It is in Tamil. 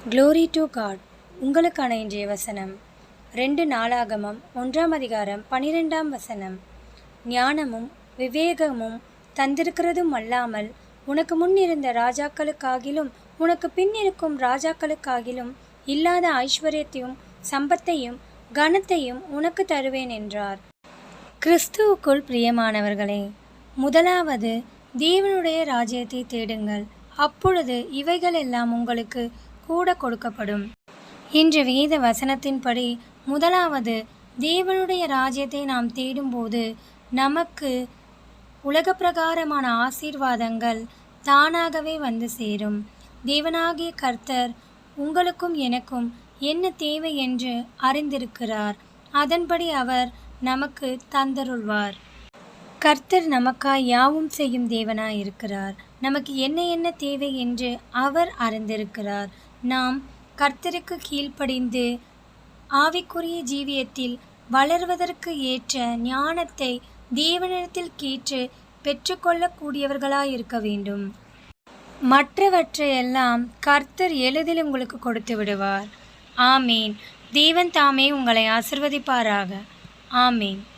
Glory to God. உங்களுக்கான இன்றைய வசனம் 2 நாளாகமம் 1ஆம் அதிகாரம் 12ஆம் வசனம். ஞானமும் விவேகமும் தந்திருக்கிறதும் அல்லாமல் உனக்கு முன் இருந்த ராஜாக்களுக்காகிலும் உனக்கு பின் இருக்கும் ராஜாக்களுக்காகிலும் இல்லாத ஐஸ்வர்யத்தையும் சம்பத்தையும் கனத்தையும் உனக்கு தருவேன் என்றார். கிறிஸ்துவுக்குள் பிரியமானவர்களே, முதலாவது தேவனுடைய ராஜ்யத்தை தேடுங்கள், அப்பொழுது இவைகளெல்லாம் உங்களுக்கு கூட கொடுக்கப்படும். இன்று வேத வசனத்தின்படி முதலாவது தேவனுடைய ராஜ்யத்தை நாம் தேடும்போது நமக்கு உலக பிரகாரமான ஆசீர்வாதங்கள் தானாகவே வந்து சேரும். தேவனாகிய கர்த்தர் உங்களுக்கும் எனக்கும் என்ன தேவை என்று அறிந்திருக்கிறார். அதன்படி அவர் நமக்கு தந்தருள்வார். கர்த்தர் நமக்காய் யாவும் செய்யும் தேவனாய் இருக்கிறார். நமக்கு என்ன என்ன தேவை என்று அவர் அறிந்திருக்கிறார். நாம் கர்த்தருக்கு கீழ்ப்படிந்து ஆவிக்குரிய ஜீவியத்தில் வளர்வதற்கு ஏற்ற ஞானத்தை தேவனிடத்தில் கேட்டு பெற்றுக்கொள்ளக்கூடியவர்களாயிருக்க வேண்டும். மற்றவற்றையெல்லாம் கர்த்தர் எளிதில் உங்களுக்கு கொடுத்து விடுவார். ஆமேன். தேவன் தாமே உங்களை ஆசிர்வதிப்பாராக. ஆமேன்.